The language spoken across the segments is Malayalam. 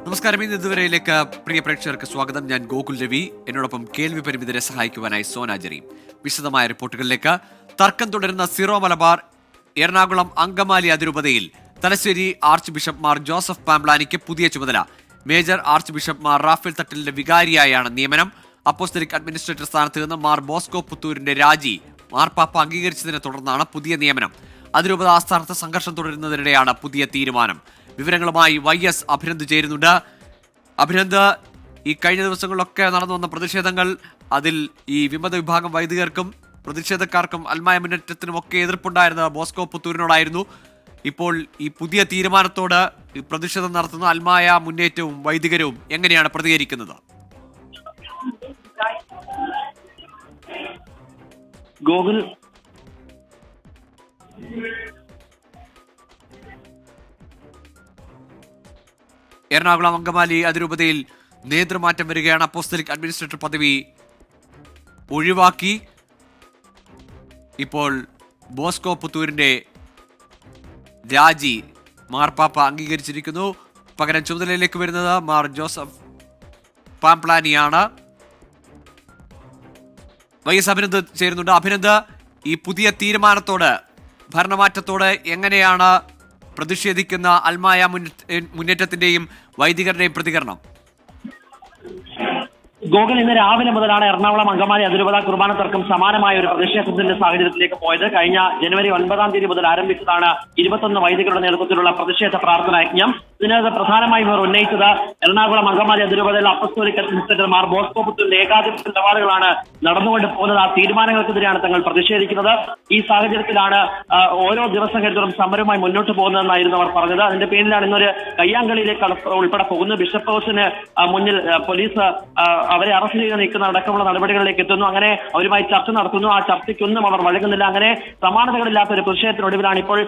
നമസ്കാരം. ഇതുവരെയിലേക്ക് പ്രിയ പ്രേക്ഷകർക്ക് സ്വാഗതം. ഞാൻ ഗോകുൽ രവി. എന്നോടൊപ്പം കേൾവി പരിമിതരെ സഹായിക്കുവാനായി സോനാജറി. വിശദമായ റിപ്പോർട്ടുകളിലേക്ക്. തർക്കം തുടരുന്ന സീറോ മലബാർ എറണാകുളം അങ്കമാലി അതിരൂപതയിൽ Thalassery archbishop Mar Joseph പാംപ്ലാനിക്ക് പുതിയ ചുമതല. Major archbishop Mar Raphael തട്ടലിന്റെ വികാരിയായാണ് നിയമനം. അപ്പോസ്തലിക് അഡ്മിനിസ്ട്രേറ്റർ സ്ഥാനത്ത് നിന്ന് മാർ ബോസ്കോ പുത്തൂരിന്റെ രാജി മാർപ്പാപ്പ അംഗീകരിച്ചതിനെ തുടർന്നാണ് പുതിയ നിയമനം. അതിരൂപത ആസ്ഥാനത്ത് സംഘർഷം തുടരുന്നതിനിടെയാണ് പുതിയ തീരുമാനം. വിവരങ്ങളുമായി YS അഭിനന്ദ് ചേരുന്നുണ്ട്. അഭിനന്ദ്, ഈ കഴിഞ്ഞ ദിവസങ്ങളിലൊക്കെ നടന്നു വന്ന പ്രതിഷേധങ്ങൾ, അതിൽ ഈ വിമത വിഭാഗം വൈദികർക്കും പ്രതിഷേധക്കാർക്കും അൽമായ മുന്നേറ്റത്തിനും ഒക്കെ എതിർപ്പുണ്ടായിരുന്നത് ബോസ്കോ പുത്തൂരിനോടായിരുന്നു. ഇപ്പോൾ ഈ പുതിയ തീരുമാനത്തോട് പ്രതിഷേധം നടത്തുന്ന അൽമായ മുന്നേറ്റവും വൈദികരും എങ്ങനെയാണ് പ്രതികരിക്കുന്നത്? ഗോകുൽ, എറണാകുളം അങ്കമാലി അതിരൂപതയിൽ നേതൃമാറ്റം വരികയാണ്. അപ്പോസ്തലിക് അഡ്മിനിസ്ട്രേറ്റർ പദവി ഒഴിവാക്കി ഇപ്പോൾ ബോസ്കോ പുത്തൂരിന്റെ രാജി മാർപ്പാപ്പ അംഗീകരിച്ചിരിക്കുന്നു. പകരം ചുമതലയിലേക്ക് വരുന്നത് മാർ ജോസഫ് പാംപ്ലാനിയാണ്. YS അഭിനന്ദ് ചേരുന്നുണ്ട്. അഭിനന്ദ്, ഈ പുതിയ തീരുമാനത്തോട്, ഭരണമാറ്റത്തോട് എങ്ങനെയാണ് പ്രതിഷേധിക്കുന്ന അൽമായ മുന്നേറ്റത്തിന്റെയും വൈദികരുടെയും പ്രതികരണം? ഗോകുൽ, ഇന്ന് രാവിലെ മുതലാണ് എറണാകുളം അങ്കമാലി അതിരൂപത കുർബാന തർക്കം സമാനമായ ഒരു പ്രതിഷേധത്തിന്റെ സാഹചര്യത്തിലേക്ക് പോയത്. കഴിഞ്ഞ ജനുവരി 9 മുതൽ ആരംഭിച്ചതാണ് 21 വൈദികരുടെ നേതൃത്വത്തിലുള്ള പ്രതിഷേധ പ്രാർത്ഥനാ യജ്ഞം. ഇതിനകത്ത് പ്രധാനമായും ഇവർ ഉന്നയിച്ചത് എറണാകുളം അങ്കമാലി അതിരൂപതയിലെ അപ്പസ്തോലിക് അഡ്മിനിസ്ട്രേറ്റർ മാർ ബോസ്കോ പുത്തൂരിന്റെ ഏകാധിപത്യ നിലപാടുകളാണ് നടന്നുകൊണ്ട് പോകുന്നത്. ആ തീരുമാനങ്ങൾക്കെതിരെയാണ് തങ്ങൾ പ്രതിഷേധിക്കുന്നത്. ഈ സാഹചര്യത്തിലാണ് ഓരോ ദിവസം കഴിഞ്ഞും സമരവുമായി മുന്നോട്ട് പോകുന്നതെന്നായിരുന്നു അവർ പറഞ്ഞത്. അതിന്റെ പേരിലാണ് ഇന്നൊരു കയ്യാങ്കളിയിലേക്ക് ഉൾപ്പെടെ പോകുന്നത്. ബിഷപ്പ് ഹൗസിന് മുന്നിൽ പോലീസ് അവരെ അറസ്റ്റ് ചെയ്ത് നീക്കുന്ന അടക്കമുള്ള നടപടികളിലേക്ക് എത്തുന്നു. അങ്ങനെ അവരുമായി ചർച്ച നടത്തുന്നു. ആ ചർച്ചയ്ക്കൊന്നും അവർ വഴങ്ങുന്നില്ല. അങ്ങനെ സമാനതകളില്ലാത്ത ഒരു പ്രതിഷേധത്തിനൊടുവിലാണ് ഇപ്പോൾ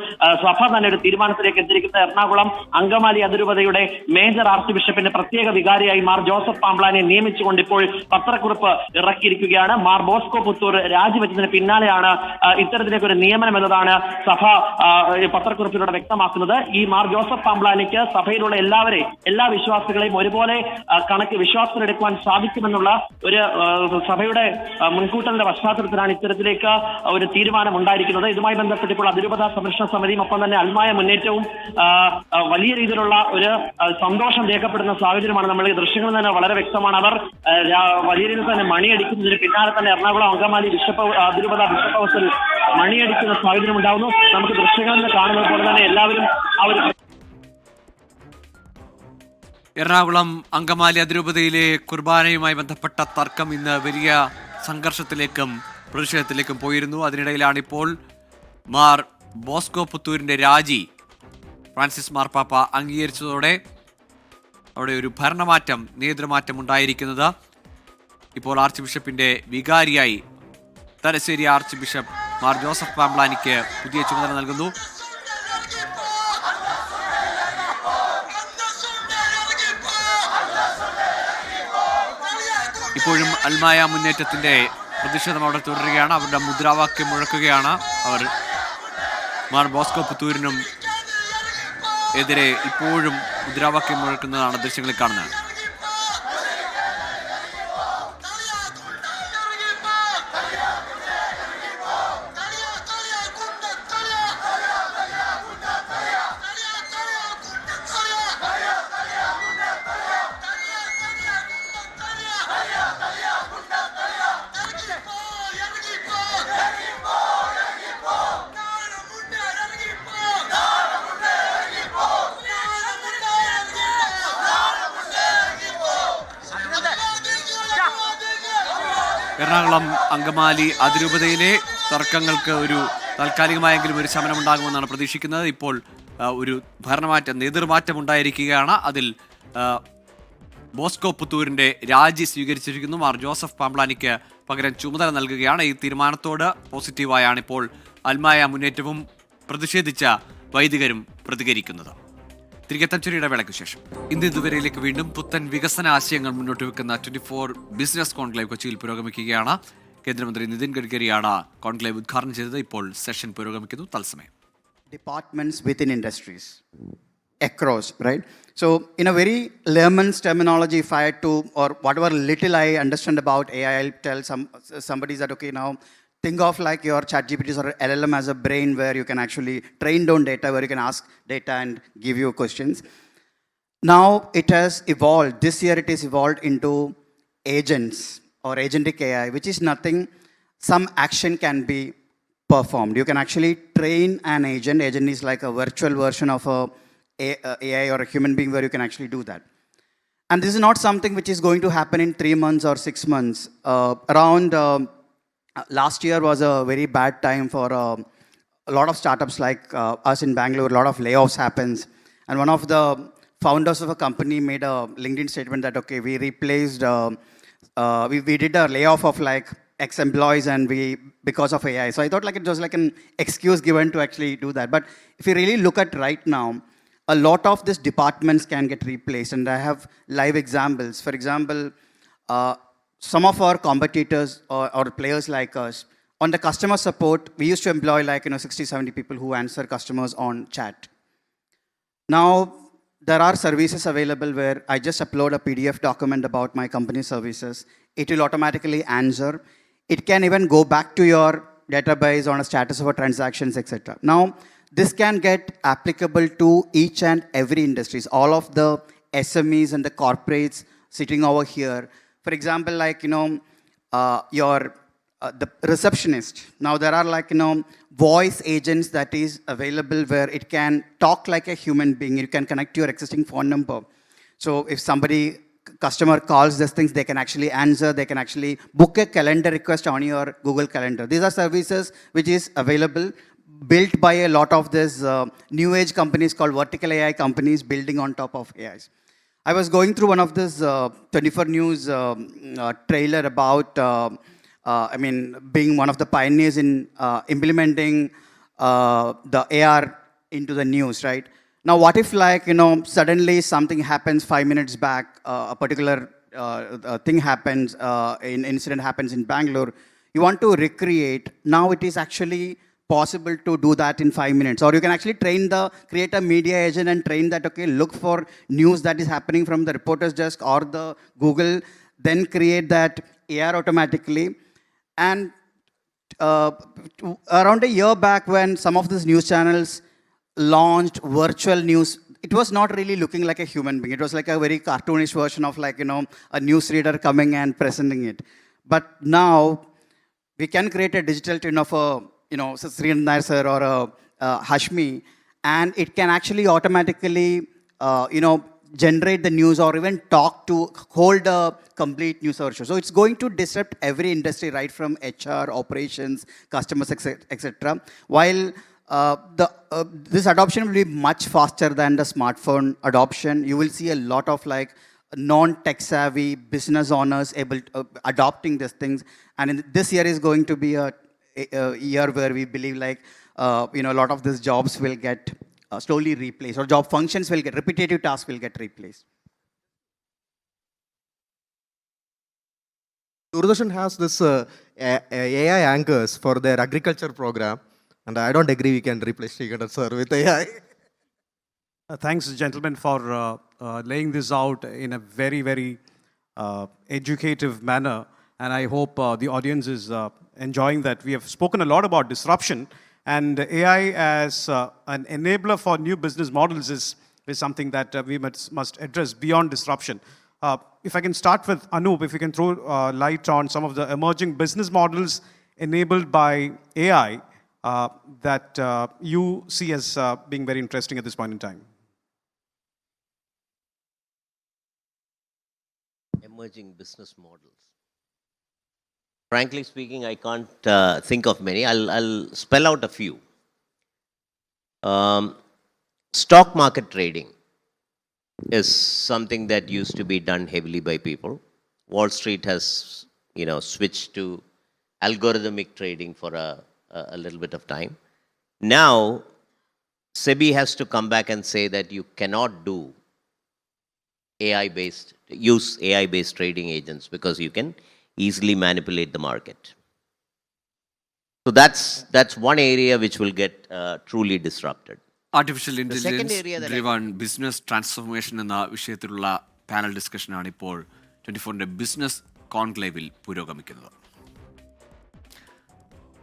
സഭ തന്നെ ഒരു തീരുമാനത്തിലേക്ക് എത്തിയിരിക്കുന്നത്. എറണാകുളം അങ്കമാലി അതിരൂപതയുടെ മേജർ ആർച്ച് ബിഷപ്പിന്റെ പ്രത്യേക വികാരിയായി മാർ ജോസഫ് പാംപ്ലാനെ നിയമിച്ചുകൊണ്ട് ഇപ്പോൾ പത്രക്കുറിപ്പ് ഇറക്കിയിരിക്കുകയാണ്. മാർ ബോസ്കോ പുത്തൂർ രാജിവെച്ചതിന് പിന്നാലെയാണ് ഇത്തരത്തിലേക്ക് ഒരു നിയമനം എന്നതാണ് സഭ പത്രക്കുറിപ്പിലൂടെ വ്യക്തമാക്കുന്നത്. ഈ മാർ ജോസഫ് പാംപ്ലാനിക്ക് സഭയിലുള്ള എല്ലാ വിശ്വാസികളെയും ഒരുപോലെ വിശ്വാസത്തിലെടുക്കുവാൻ സാധിക്കുമെന്നുള്ള ഒരു സഭയുടെ മുൻകൂട്ടലിന്റെ പശ്ചാത്തലത്തിലാണ് ഇത്തരത്തിലേക്ക് ഒരു തീരുമാനം ഉണ്ടായിരിക്കുന്നത്. ഇതുമായി ബന്ധപ്പെട്ട് ഇപ്പോൾ അതിരൂപത സംരക്ഷണ സമിതിയും ഒപ്പം തന്നെ അൽമായ മുന്നേറ്റവും വലിയ രീതിയിലുള്ള ഒരു സന്തോഷം രേഖപ്പെടുന്ന സാഹചര്യമാണ്. നമ്മൾ ഈ ദൃശ്യങ്ങളിൽ തന്നെ വളരെ വ്യക്തമാണ്. അവർ വലിയ രീതിയിൽ തന്നെ മണിയടിക്കുന്നതിന് പിന്നാലെ തന്നെ എറണാകുളം അങ്കമാലി അതിരൂപത ബിഷപ്പ് ഹൗസിൽ മണിയടിക്കുന്ന സാഹചര്യം ഉണ്ടാവുന്നു. നമുക്ക് ദൃശ്യങ്ങളിൽ നിന്ന് കാണുന്നത് പോലെ തന്നെ എല്ലാവരും എറണാകുളം അങ്കമാലി അതിരൂപതയിലെ കുർബാനയുമായി ബന്ധപ്പെട്ട തർക്കം ഇന്ന് വലിയ സംഘർഷത്തിലേക്കും പ്രതിഷേധത്തിലേക്കും പോയിരുന്നു. അതിനിടയിലാണ് ഇപ്പോൾ മാർ ബോസ്കോ പുത്തൂരിന്റെ രാജി ഫ്രാൻസിസ് മാർപ്പാപ്പ അംഗീകരിച്ചതോടെ അവിടെ ഒരു ഭരണമാറ്റം, നേതൃമാറ്റം ഉണ്ടായിരിക്കുന്നത്. ഇപ്പോൾ ആർച്ച് ബിഷപ്പിന്റെ വികാരിയായി Thalassery archbishop Mar Joseph പാംപ്ലാനിക്ക് പുതിയ ചുമതല നൽകുന്നു. ഇപ്പോഴും അൽമായ മുന്നേറ്റത്തിന്റെ പ്രതിഷേധം അവിടെ തുടരുകയാണ്. അവരുടെ മുദ്രാവാക്യം മുഴക്കുകയാണ്. അവർ മാർ ബോസ്കോ പുത്തൂരിനും എതിരെ ഇപ്പോഴും മുദ്രാവാക്യം മുഴക്കുന്നതാണ് ദൃശ്യങ്ങളിൽ കാണുന്നത്. എറണാകുളം അങ്കമാലി അതിരൂപതയിലെ തർക്കങ്ങൾക്ക് ഒരു താൽക്കാലികമായെങ്കിലും ഒരു ശമനം ഉണ്ടാകുമെന്നാണ് പ്രതീക്ഷിക്കുന്നത്. ഇപ്പോൾ ഒരു നേതൃമാറ്റം ഉണ്ടായിരിക്കുകയാണ്. അതിൽ ബോസ്കോ പുത്തൂരിന്റെ രാജി സ്വീകരിച്ചിരിക്കുന്നു. മാർ ജോസഫ് പാംപ്ലാനിക്ക് പകരം ചുമതല നൽകുകയാണ്. ഈ തീരുമാനത്തോട് പോസിറ്റീവായാണ് ഇപ്പോൾ അൽമായ മുന്നേറ്റവും പ്രതിഷേധിച്ച വൈദികരും പ്രതികരിക്കുന്നത്. തിരികെ തച്ചൊരു ഇടവേളയ്ക്ക് ശേഷം ഇതുവരെയിലേക്ക് വീണ്ടും പുത്തൻ വികസന ആശയങ്ങൾ മുന്നോട്ട് വെക്കുന്ന 24 ബിസിനസ് കോൺക്ലേവ് കൊച്ചിയിൽ പുരോഗമിക്കുകയാണ്. കേന്ദ്രമന്ത്രി നിതിൻ ഗഡ്കരിയാണ് കോൺക്ലേവ് ഉദ്ഘാടനം ചെയ്തത്. ഇപ്പോൾ സെഷൻ പുരോഗമിക്കുന്നു. തത്സമയം departments within industries. across, right? So in a very layman's terminology, if I had to, or whatever little I understand about AI, I'll tell somebody that, okay, now think of like your ChatGPT or LLM as a brain where you can actually train down data, where you can ask data and give you questions. Now it has evolved. This year it is evolved into agents or agentic AI, which is nothing. Some action can be performed. You can actually train an agent. Agent is like a virtual version of a AI or a human being where you can actually do that. And this is not something which is going to happen in 3 months or 6 months. Last year was a very bad time for a lot of startups like us in Bangalore. A lot of layoffs happens. And one of the founders of a company made a LinkedIn statement that, okay, we replaced, we did a layoff of like X employees and because of AI. So I thought like it was like an excuse given to actually do that. But if you really look at right now, a lot of these departments can get replaced. And I have live examples. For example, some of our competitors or players like us, on the customer support, we used to employ like 60, 70 people who answer customers on chat. Now, there are services available where I just upload a PDF document about my company services. It will automatically answer. It can even go back to your database on a status of a transactions, etc. Now, this can get applicable to each and every industries, all of the SMEs and the corporates sitting over here. For example, like, the receptionist. Now there are like, voice agents that is available where it can talk like a human being. You can connect to your existing phone number. So if customer calls these things, they can actually answer, they can actually book a calendar request on your Google Calendar. These are services which is available, built by a lot of these new age companies called vertical AI companies building on top of AIs. I was going through one of this 24 News trailer about, being one of the pioneers in implementing the AR into the news, right? Now, what if like, suddenly something happens 5 minutes back, a particular thing happens, an incident happens in Bangalore, you want to recreate, now it is actually possible to do that in 5 minutes. Or you can actually create a media agent and train that, okay, look for news that is happening from the reporter's desk or the Google, then create that AR automatically. And around a year back when some of these news channels launched virtual news, it was not really looking like a human being. It was like a very cartoonish version of like, a newsreader coming and presenting it. But now we can create a digital twin of a Srinath Nair sir or Hashmi, and it can actually automatically, generate the news or even hold a complete news show. So it's going to disrupt every industry, right from HR, operations, customers, etc. While this adoption will be much faster than the smartphone adoption, you will see a lot of like non-tech savvy business owners adopting these things. And this year is going to be a year where we believe like, a lot of these jobs will get slowly replaced, or job functions will repetitive tasks will get replaced. Doordarshan has this AI anchors for their agriculture program, and I don't agree we can replace Srikant sir with AI. Thanks, gentlemen, for laying this out in a very, very educative manner. And I hope the audience is enjoying that. We have spoken a lot about disruption, and AI as an enabler for new business models is something that we must address beyond disruption. If I can start with Anup, if you can throw light on some of the emerging business models enabled by AI that you see as being very interesting at this point in time. Emerging business models. Frankly speaking, I can't think of many. I'll spell out a few. Stock market trading is something that used to be done heavily by people. Wall Street has, switched to algorithmic trading for a little bit of time. Now, SEBI has to come back and say that you cannot do use AI-based trading agents because you can easily manipulate the market. So that's one area which will get truly disrupted. Artificial second intelligence area that I- driven business transformation എന്ന വിഷയത്തിലുള്ള പാനൽ ഡിസ്കഷനാണ് ഇപ്പോൾ 24ന്റെ ബിസിനസ് കോൺക്ലേവിൽ പുരോഗമിക്കുന്നത്.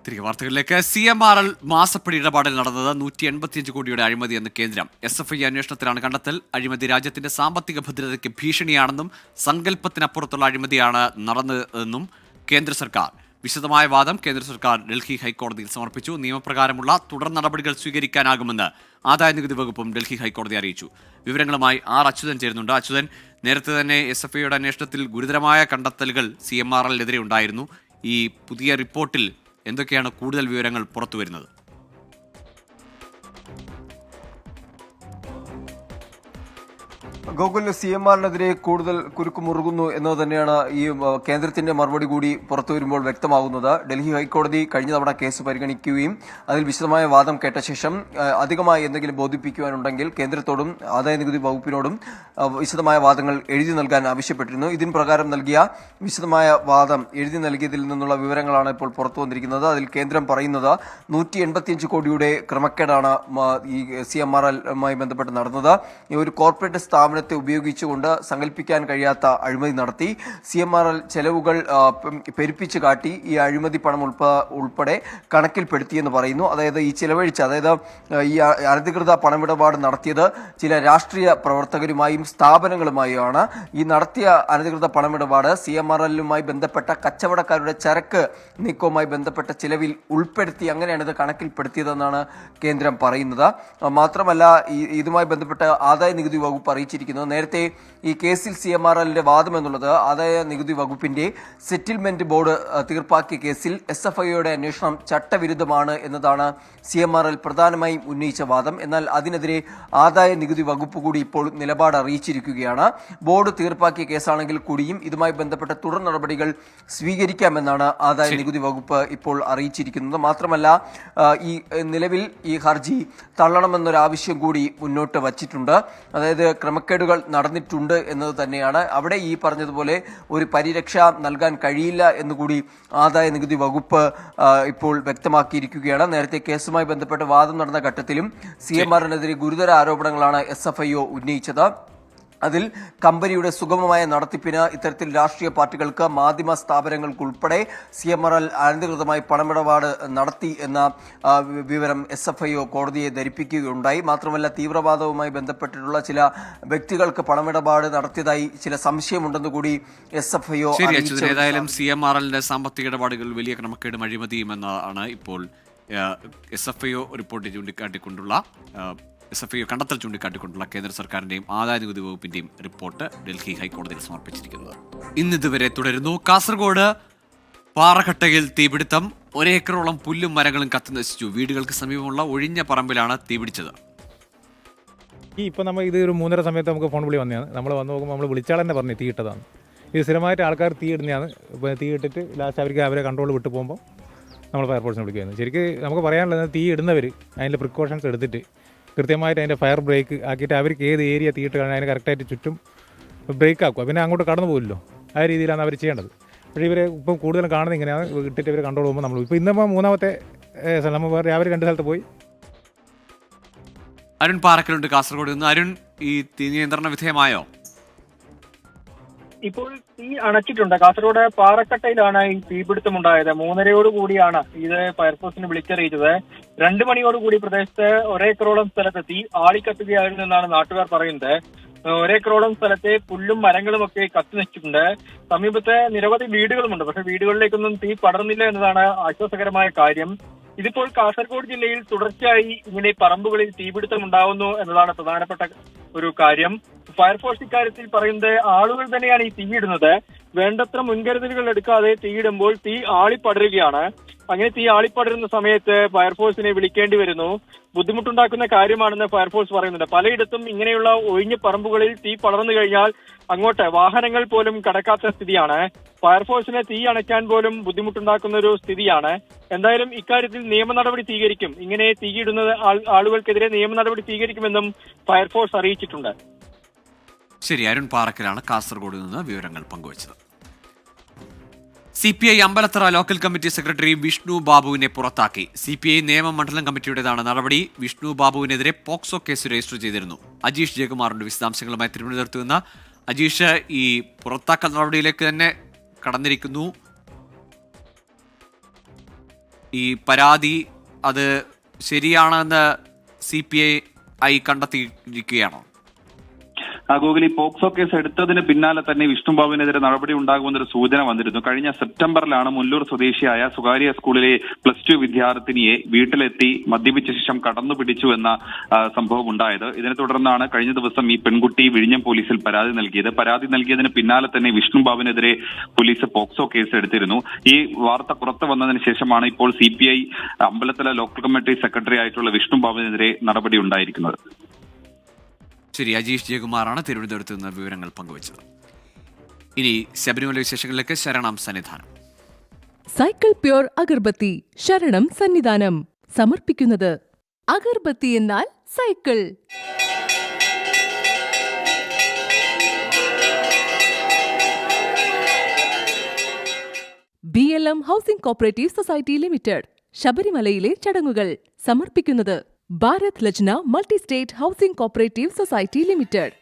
തിരികെ വാർത്തകളിലേക്ക്. CMRL മാസപ്പടി ഇടപാടിൽ നടന്നത് 185 കോടിയുടെ അഴിമതി എന്ന് കേന്ദ്രം. SFI അന്വേഷണത്തിലാണ് കണ്ടെത്തൽ. അഴിമതി രാജ്യത്തിന്റെ സാമ്പത്തിക ഭദ്രതയ്ക്ക് ഭീഷണിയാണെന്നും സങ്കല്പത്തിനപ്പുറത്തുള്ള അഴിമതിയാണ് നടന്നതെന്നും കേന്ദ്ര സർക്കാർ. വിശദമായ വാദം കേന്ദ്ര സർക്കാർ ഡൽഹി ഹൈക്കോടതിയിൽ സമർപ്പിച്ചു. നിയമപ്രകാരമുള്ള തുടർ നടപടികൾ സ്വീകരിക്കാനാകുമെന്ന് ആദായ നികുതി വകുപ്പും ഡൽഹി ഹൈക്കോടതി അറിയിച്ചു. വിവരങ്ങളുമായി അച്യുതൻ ചേരുന്നുണ്ട്. അച്യുതൻ, നേരത്തെ തന്നെ SFIയുടെ അന്വേഷണത്തിൽ ഗുരുതരമായ കണ്ടെത്തലുകൾ CMRLനെതിരെ ഉണ്ടായിരുന്നു. ഈ പുതിയ റിപ്പോർട്ടിൽ എന്തൊക്കെയാണ് കൂടുതൽ വിവരങ്ങൾ പുറത്തുവരുന്നത്? ഗോകുൽ, CMRനെതിരെ കൂടുതൽ കുരുക്ക് മുറുകുന്നു എന്നത് തന്നെയാണ് ഈ കേന്ദ്രത്തിന്റെ മറുപടി കൂടി പുറത്തു വരുമ്പോൾ വ്യക്തമാകുന്നത്. ഡൽഹി ഹൈക്കോടതി കഴിഞ്ഞ തവണ കേസ് പരിഗണിക്കുകയും അതിൽ വിശദമായ വാദം കേട്ട ശേഷം അധികമായി എന്തെങ്കിലും ബോധിപ്പിക്കുവാനുണ്ടെങ്കിൽ കേന്ദ്രത്തോടും ആദായ നികുതി വകുപ്പിനോടും വിശദമായ വാദങ്ങൾ എഴുതി നൽകാൻ ആവശ്യപ്പെട്ടിരുന്നു. ഇതിന് പ്രകാരം നൽകിയ വിശദമായ വാദം എഴുതി നൽകിയതിൽ നിന്നുള്ള വിവരങ്ങളാണ് ഇപ്പോൾ പുറത്തു വന്നിരിക്കുന്നത്. അതിൽ കേന്ദ്രം പറയുന്നത് 185 കോടിയുടെ ക്രമക്കേടാണ് ഈ CMRലുമായി ബന്ധപ്പെട്ട് നടന്നത്. ഈ ഒരു കോർപ്പറേറ്റ് സ്ഥാപനത്തെ ഉപയോഗിച്ചുകൊണ്ട് സങ്കല്പിക്കാൻ കഴിയാത്ത അഴിമതി നടത്തി. CMRL ചെലവുകൾ പെരുപ്പിച്ചു കാട്ടി ഈ അഴിമതി പണം ഉൾപ്പെടെ കണക്കിൽപ്പെടുത്തിയെന്ന് പറയുന്നു. അതായത് ഈ ചിലവഴിച്ച, അതായത് ഈ അനധികൃത പണമിടപാട് നടത്തിയത് ചില രാഷ്ട്രീയ പ്രവർത്തകരുമായും സ്ഥാപനങ്ങളുമായുമാണ്. ഈ നടത്തിയ അനധികൃത പണമിടപാട് CMRലുമായി ബന്ധപ്പെട്ട കച്ചവടക്കാരുടെ ചരക്ക് നീക്കവുമായി ബന്ധപ്പെട്ട ചിലവിൽ ഉൾപ്പെടുത്തി, അങ്ങനെയാണ് ഇത് കണക്കിൽപ്പെടുത്തിയതെന്നാണ് കേന്ദ്രം പറയുന്നത്. മാത്രമല്ല, ഇതുമായി ബന്ധപ്പെട്ട ആദായ നികുതി വകുപ്പ് അറിയിച്ചിരിക്കുന്നത്, നേരത്തെ ഈ കേസിൽ CMRLന്റെ വാദം എന്നുള്ളത് ആദായ നികുതി വകുപ്പിന്റെ സെറ്റിൽമെന്റ് ബോർഡ് തീർപ്പാക്കിയ കേസിൽ SFIയുടെ അന്വേഷണം ചട്ടവിരുദ്ധമാണ് എന്നതാണ് CMRL പ്രധാനമായും ഉന്നയിച്ച വാദം. എന്നാൽ അതിനെതിരെ ആദായ നികുതി വകുപ്പ് കൂടി ഇപ്പോൾ നിലപാട് അറിയിച്ചിരിക്കുകയാണ്. ബോർഡ് തീർപ്പാക്കിയ കേസാണെങ്കിൽ കൂടിയും ഇതുമായി ബന്ധപ്പെട്ട തുടർ നടപടികൾ സ്വീകരിക്കാമെന്നാണ് ആദായ നികുതി വകുപ്പ് ഇപ്പോൾ അറിയിച്ചിരിക്കുന്നത്. മാത്രമല്ല, ഈ നിലവിൽ ഈ ഹർജി തള്ളണമെന്നൊരാവശ്യം കൂടി മുന്നോട്ട് വച്ചിട്ടുണ്ട്. അതായത് ക്രമക്കേടുകൾ നടന്നിട്ടുണ്ട് എന്നത് തന്നെയാണ്. അവിടെ ഈ പറഞ്ഞതുപോലെ ഒരു പരിരക്ഷ നൽകാൻ കഴിയില്ല എന്നുകൂടി ആദായ നികുതി വകുപ്പ് ഇപ്പോൾ വ്യക്തമാക്കിയിരിക്കുകയാണ്. നേരത്തെ കേസുമായി ബന്ധപ്പെട്ട് വാദം നടന്ന ഘട്ടത്തിലും CMRനെതിരെ ഗുരുതര ആരോപണങ്ങളാണ് SFIO ഉന്നയിച്ചത്. അതിൽ കമ്പനിയുടെ സുഗമമായ നടത്തിപ്പിന് ഇത്തരത്തിൽ രാഷ്ട്രീയ പാർട്ടികൾക്ക്, മാധ്യമ സ്ഥാപനങ്ങൾക്കുൾപ്പെടെ CMRL അനധികൃതമായി പണമിടപാട് നടത്തി എന്ന വിവരം SFIO കോടതിയെ ധരിപ്പിക്കുകയുണ്ടായി. മാത്രമല്ല, തീവ്രവാദവുമായി ബന്ധപ്പെട്ടിട്ടുള്ള ചില വ്യക്തികൾക്ക് പണമിടപാട് നടത്തിയതായി ചില സംശയമുണ്ടെന്ന് കൂടി SFIO അറിയിച്ചു. ഏതായാലും CMRLന്റെ സാമ്പത്തിക ഇടപാടുകൾ വലിയ ക്രമക്കേടും അഴിമതിയും എന്നാണ് ഇപ്പോൾ SFIO റിപ്പോർട്ട് ചൂണ്ടിക്കാട്ടിക്കൊണ്ടുള്ള SFIO കണ്ടെത്തൽ ചൂണ്ടിക്കാട്ടിക്കൊണ്ടുള്ള കേന്ദ്ര സർക്കാരിന്റെയും ആദായ നികുതി വകുപ്പിന്റെയും റിപ്പോർട്ട് ഡൽഹി ഹൈക്കോടതിയിൽ സമർപ്പിച്ചിരിക്കുന്നത്. ഇന്നിതുവരെ തുടരുന്നു. കാസർഗോഡ് പാറക്കട്ടയിൽ തീപിടുത്തം. 1 ഏക്കറോളം പുല്ലും മരങ്ങളും കത്തിനശിച്ചു. വീടുകൾക്ക് സമീപമുള്ള ഒഴിഞ്ഞ പറമ്പിലാണ് തീപിടിച്ചത്. ഇപ്പോൾ നമ്മൾ ഇത് ഒരു 3:30 സമയത്ത് നമുക്ക് ഫോൺ വിളി വന്നതാണ്. നമ്മൾ വന്ന് നോക്കുമ്പോൾ നമ്മൾ വിളിച്ചാൽ തന്നെ പറഞ്ഞു തീയിട്ടതാണ്. ഇത് സ്ഥിരമായിട്ട് ആൾക്കാർ തീയിടുന്നതാണ്. ഇപ്പോൾ തീയിട്ടിട്ട് ലാസ്റ്റ് അവരെ കൺട്രോൾ വിട്ടു പോകുമ്പോൾ നമ്മൾ ഫയർഫോഴ്സിനെ വിളിക്കുകയായിരുന്നു. ശരിക്കും നമുക്ക് പറയാനുള്ളത്, തീ ഇടുന്നവർ അതിൻ്റെ പ്രിക്കോഷൻസ് എടുത്തിട്ട് കൃത്യമായിട്ട് അതിൻ്റെ ഫയർ ബ്രേക്ക് ആക്കിയിട്ട് അവർക്ക് ഏത് ഏരിയ തീയിട്ട് കഴിഞ്ഞാൽ അതിന് കറക്റ്റായിട്ട് ചുറ്റും ബ്രേക്ക് ആക്കുക. പിന്നെ അങ്ങോട്ട് കടന്നു പോകില്ലല്ലോ. ആ രീതിയിലാണ് അവർ ചെയ്യേണ്ടത്. പക്ഷേ ഇവർ ഇപ്പം കൂടുതലും കാണുന്നത് ഇങ്ങനെയാണ്. ഇട്ടിട്ട് ഇവർ കൺട്രോൾ പോകുമ്പോൾ നമ്മൾ ഇപ്പോൾ ഇന്നിപ്പോൾ 3ാമത്തെ നമ്മൾ രാവിലെ 2 സ്ഥലത്ത് പോയി. അരുൺ പാറക്കലുണ്ട് കാസർഗോഡ് നിന്ന്. അരുൺ, ഈ തീ നിയന്ത്രണ വിധേയമായോ? ഇപ്പോൾ തീ അണച്ചിട്ടുണ്ട്. കാസർഗോഡ് പാറക്കട്ടയിലാണ് ഈ തീപിടുത്തമുണ്ടായത്. 3:30 കൂടിയാണ് ഇത് ഫയർഫോഴ്സിന് വിളിച്ചറിയിച്ചത്. 2 മണിയോടുകൂടി പ്രദേശത്ത് 1 ഏക്കറോളം സ്ഥലത്ത് തീ ആളിക്കത്തുകയായിരുന്നു എന്നാണ് നാട്ടുകാർ പറയുന്നത്. 1 ഏക്കറോളം സ്ഥലത്തെ പുല്ലും മരങ്ങളും ഒക്കെ കത്തിനശിച്ചിട്ടുണ്ട്. സമീപത്തെ നിരവധി വീടുകളുമുണ്ട്. പക്ഷെ വീടുകളിലേക്കൊന്നും തീ പടർന്നില്ല എന്നതാണ് ആശ്വാസകരമായ കാര്യം. ഇതിപ്പോൾ കാസർഗോഡ് ജില്ലയിൽ തുടർച്ചയായി ഇങ്ങനെ പറമ്പുകളിൽ തീപിടുത്തം ഉണ്ടാവുന്നു എന്നതാണ് പ്രധാനപ്പെട്ട ഒരു കാര്യം. ഫയർഫോഴ്സ് ഇക്കാര്യത്തിൽ പറയുന്നത് ആളുകൾ തന്നെയാണ് ഈ തീയിടുന്നത്. വേണ്ടത്ര മുൻകരുതലുകൾ എടുക്കാതെ തീയിടുമ്പോൾ തീ ആളിപ്പടരുകയാണ്. അങ്ങനെ തീ ആളിപ്പടരുന്ന സമയത്ത് ഫയർഫോഴ്സിനെ വിളിക്കേണ്ടി വരുന്നു. ബുദ്ധിമുട്ടുണ്ടാക്കുന്ന കാര്യമാണെന്ന് ഫയർഫോഴ്സ് പറയുന്നുണ്ട്. പലയിടത്തും ഇങ്ങനെയുള്ള ഒഴിഞ്ഞ പറമ്പുകളിൽ തീ പടർന്നു കഴിഞ്ഞാൽ അങ്ങോട്ട് വാഹനങ്ങൾ പോലും കടക്കാത്ത സ്ഥിതിയാണ്. ഫയർഫോഴ്സിനെ തീ അണയ്ക്കാൻ പോലും ബുദ്ധിമുട്ടുണ്ടാക്കുന്ന ഒരു സ്ഥിതിയാണ്. എന്തായാലും ഇക്കാര്യത്തിൽ നിയമ നടപടി സ്വീകരിക്കും. ഇങ്ങനെ തീയിടുന്ന ആളുകൾക്കെതിരെ നിയമ നടപടി സ്വീകരിക്കുമെന്നും ഫയർഫോഴ്സ് അറിയിച്ചിട്ടുണ്ട്. ശരി, അരുൺ പാറക്കലാണ് കാസർഗോഡ് നിന്ന് വിവരങ്ങൾ പങ്കുവച്ചത്. CPI Ambalathara local committee secretary Vishnu ബാബുവിനെ പുറത്താക്കി. CPI നിയമ മണ്ഡലം കമ്മിറ്റിയുടേതാണ് നടപടി. വിഷ്ണു ബാബുവിനെതിരെ പോക്സോ കേസ് രജിസ്റ്റർ ചെയ്തിരുന്നു. അജീഷ് ജയകുമാറിന്റെ വിശദാംശങ്ങളുമായി തിരുവനന്തപുരത്ത് നിന്ന്. അജീഷ്, ഈ പുറത്താക്കൽ നടപടിയിലേക്ക് തന്നെ കടന്നിരിക്കുന്നു. ഈ പരാതി അത് ശരിയാണെന്ന് CPI കണ്ടെത്തിയിരിക്കുകയാണോ? ഗൂഗിൾ ഈ പോക്സോ കേസ് എടുത്തതിന് പിന്നാലെ തന്നെ വിഷ്ണുബാബുവിനെതിരെ നടപടി ഉണ്ടാകുമെന്നൊരു സൂചന വന്നിരുന്നു. കഴിഞ്ഞ സെപ്റ്റംബറിലാണ് മുല്ലൂർ സ്വദേശിയായ സ്വകാര്യ സ്കൂളിലെ +2 വിദ്യാർത്ഥിനിയെ വീട്ടിലെത്തി മദ്യപിച്ച ശേഷം കടന്നു പിടിച്ചു എന്ന സംഭവം ഉണ്ടായത്. ഇതിനെ തുടർന്നാണ് കഴിഞ്ഞ ദിവസം ഈ പെൺകുട്ടി വിഴിഞ്ഞം പോലീസിൽ പരാതി നൽകിയത്. പരാതി നൽകിയതിന് പിന്നാലെ തന്നെ വിഷ്ണുബാബുവിനെതിരെ പോലീസ് പോക്സോ കേസ് എടുത്തിരുന്നു. ഈ വാർത്ത പുറത്തു വന്നതിന് ശേഷമാണ് ഇപ്പോൾ CPI അമ്പലത്തല ലോക്കൽ കമ്മിറ്റി സെക്രട്ടറി ആയിട്ടുള്ള വിഷ്ണുബാബുവിനെതിരെ നടപടി ഉണ്ടായിരിക്കുന്നത്. ശരി, അജീഷ് ജയകുമാറാണ് തിരുവനന്തപുരത്ത് നിന്ന് വിവരങ്ങൾ പങ്കുവച്ചത്. ഇനി ശബരിമല വിശേഷങ്ങളിലേക്ക്. ശരണം സന്നിധാനം. സൈക്കിൾ പ്യൂർ അഗർബത്തി ശരണം സന്നിധാനം സമർപ്പിക്കുന്നത് അഗർബത്തി എന്നാൽ cycle. BLM housing cooperative society limited ശബരിമലയിലെ ചടങ്ങുകൾ സമർപ്പിക്കുന്നത് ഭാരത് ലജ്ന multi state housing cooperative society limited.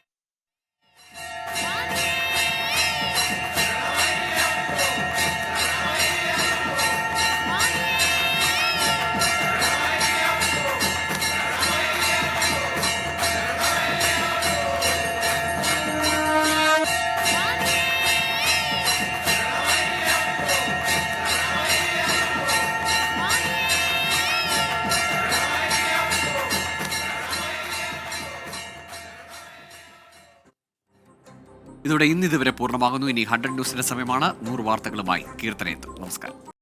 ഇതോടെ ഇന്നിതുവരെ പൂർണ്ണമാകുന്നു. ഇനി 100 ന്യൂസിന്റെ സമയമാണ്. 100 വാർത്തകളുമായി കീർത്തനയെത്തും. നമസ്കാരം.